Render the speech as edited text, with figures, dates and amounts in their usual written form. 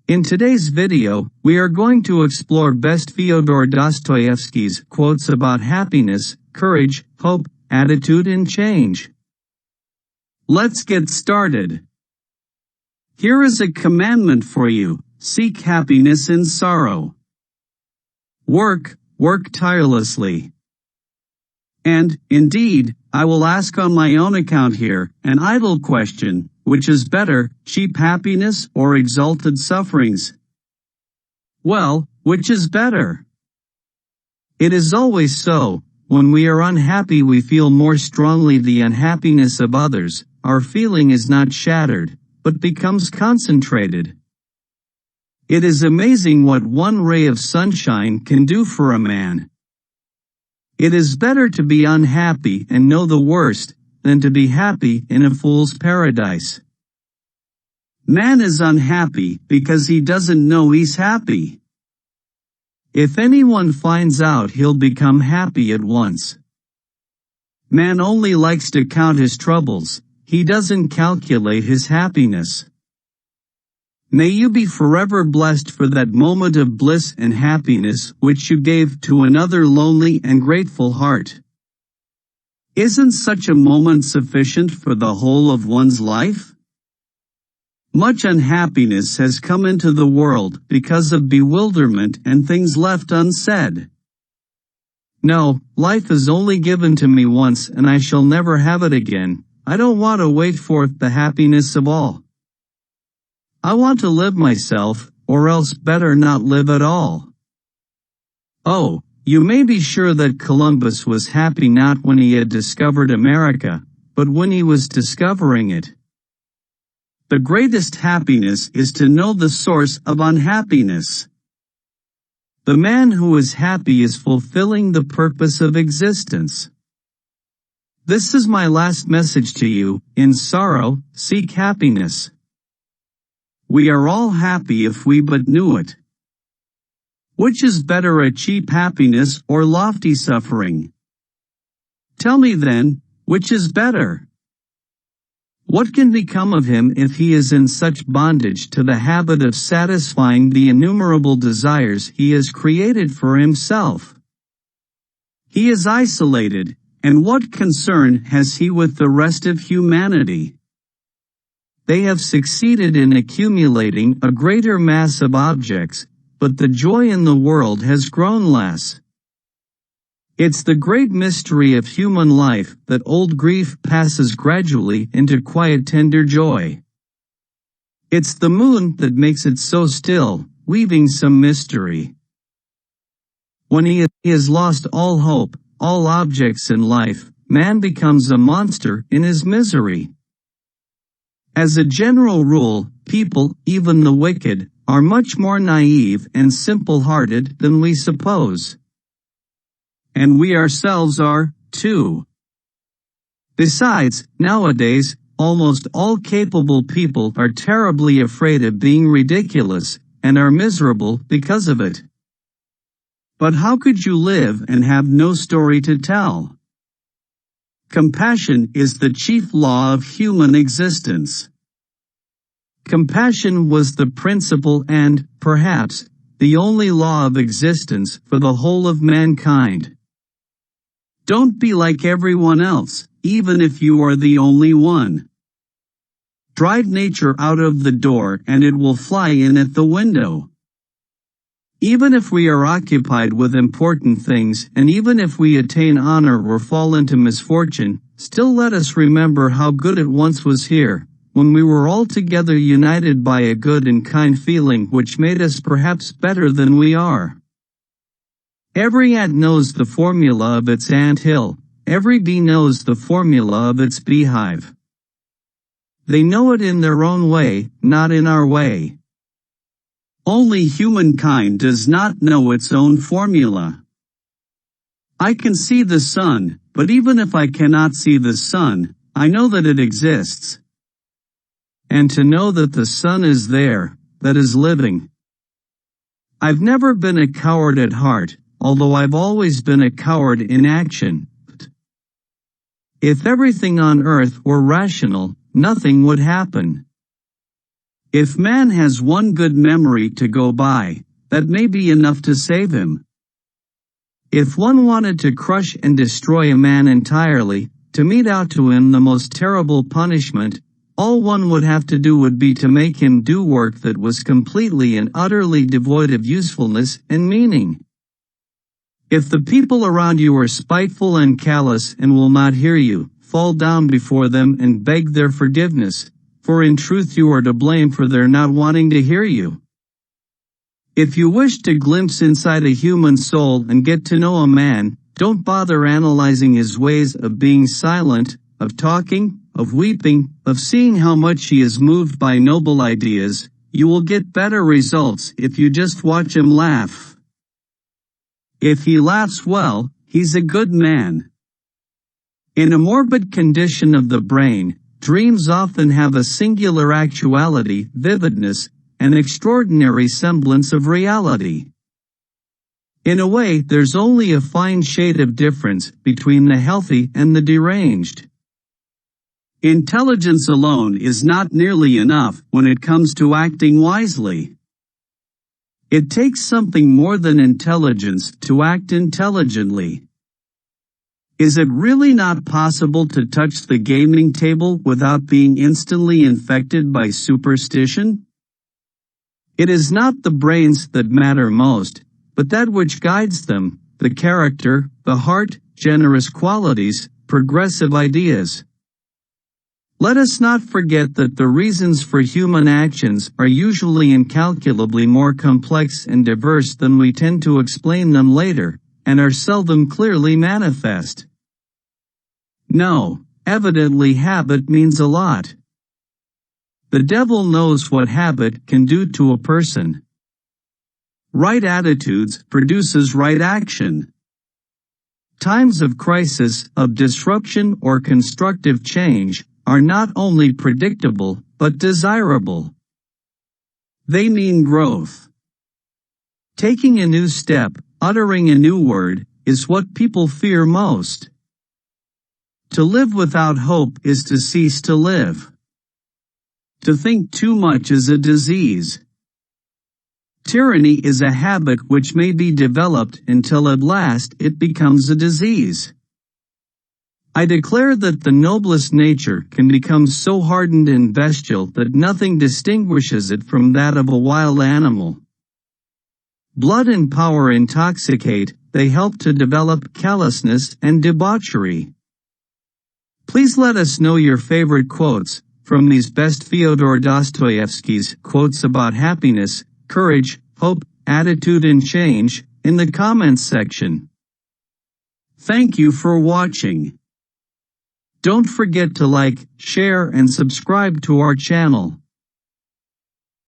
In today's video, we are going to explore best Fyodor Dostoyevsky's quotes about happiness, courage, hope, attitude and change. Let's get started. Here is a commandment for you: seek happiness in sorrow. Work tirelessly. And, indeed, I will ask on my own account here, an idle question: which is better, cheap happiness or exalted sufferings? Well, which is better? It is always so. When we are unhappy, we feel more strongly the unhappiness of others. Our feeling is not shattered, but becomes concentrated. It is amazing what one ray of sunshine can do for a man. It is better to be unhappy and know the worst, than to be happy in a fool's paradise. Man is unhappy because he doesn't know he's happy. If anyone finds out, he'll become happy at once. Man only likes to count his troubles. He doesn't calculate his happiness. May you be forever blessed for that moment of bliss and happiness which you gave to another lonely and grateful heart. Isn't such a moment sufficient for the whole of one's life? Much unhappiness has come into the world because of bewilderment and things left unsaid. No, life is only given to me once and I shall never have it again. I don't want to wait for the happiness of all. I want to live myself, or else better not live at all. Oh, you may be sure that Columbus was happy not when he had discovered America, but when he was discovering it. The greatest happiness is to know the source of unhappiness. The man who is happy is fulfilling the purpose of existence. This is my last message to you: in sorrow, seek happiness. We are all happy if we but knew it. Which is better, a cheap happiness or lofty suffering? Tell me then, which is better? What can become of him if he is in such bondage to the habit of satisfying the innumerable desires he has created for himself? He is isolated, and what concern has he with the rest of humanity? They have succeeded in accumulating a greater mass of objects, but the joy in the world has grown less. It's the great mystery of human life that old grief passes gradually into quiet tender joy. It's the moon that makes it so still, weaving some mystery. When he has lost all hope, all objects in life, man becomes a monster in his misery. As a general rule, people, even the wicked, are much more naive and simple-hearted than we suppose. And we ourselves are, too. Besides, nowadays, almost all capable people are terribly afraid of being ridiculous, and are miserable because of it. But how could you live and have no story to tell? Compassion is the chief law of human existence. Compassion was the principal and, perhaps, the only law of existence for the whole of mankind. Don't be like everyone else, even if you are the only one. Drive nature out of the door and it will fly in at the window. Even if we are occupied with important things, and even if we attain honor or fall into misfortune, still let us remember how good it once was here, when we were all together united by a good and kind feeling which made us perhaps better than we are. Every ant knows the formula of its ant hill, every bee knows the formula of its beehive. They know it in their own way, not in our way. Only humankind does not know its own formula. I can see the sun, but even if I cannot see the sun, I know that it exists. And to know that the sun is there, that is living. I've never been a coward at heart, although I've always been a coward in action. If everything on earth were rational, nothing would happen. If man has one good memory to go by, that may be enough to save him. If one wanted to crush and destroy a man entirely, to mete out to him the most terrible punishment, all one would have to do would be to make him do work that was completely and utterly devoid of usefulness and meaning. If the people around you are spiteful and callous and will not hear you, fall down before them and beg their forgiveness, for in truth you are to blame for their not wanting to hear you. If you wish to glimpse inside a human soul and get to know a man, don't bother analyzing his ways of being silent, of talking, of weeping, of seeing how much he is moved by noble ideas. You will get better results if you just watch him laugh. If he laughs well, he's a good man. In a morbid condition of the brain, dreams often have a singular actuality, vividness, an extraordinary semblance of reality. In a way, there's only a fine shade of difference between the healthy and the deranged. Intelligence alone is not nearly enough when it comes to acting wisely. It takes something more than intelligence to act intelligently. Is it really not possible to touch the gaming table without being instantly infected by superstition? It is not the brains that matter most, but that which guides them, the character, the heart, generous qualities, progressive ideas. Let us not forget that the reasons for human actions are usually incalculably more complex and diverse than we tend to explain them later, and are seldom clearly manifest. No, evidently habit means a lot. The devil knows what habit can do to a person. Right attitudes produces right action. Times of crisis, of disruption or constructive change, are not only predictable, but desirable. They mean growth. Taking a new step, uttering a new word, is what people fear most. To live without hope is to cease to live. To think too much is a disease. Tyranny is a habit which may be developed until at last it becomes a disease. I declare that the noblest nature can become so hardened and bestial that nothing distinguishes it from that of a wild animal. Blood and power intoxicate, they help to develop callousness and debauchery. Please let us know your favorite quotes from these best Fyodor Dostoyevsky's quotes about happiness, courage, hope, attitude and change in the comments section. Thank you for watching. Don't forget to like, share and subscribe to our channel.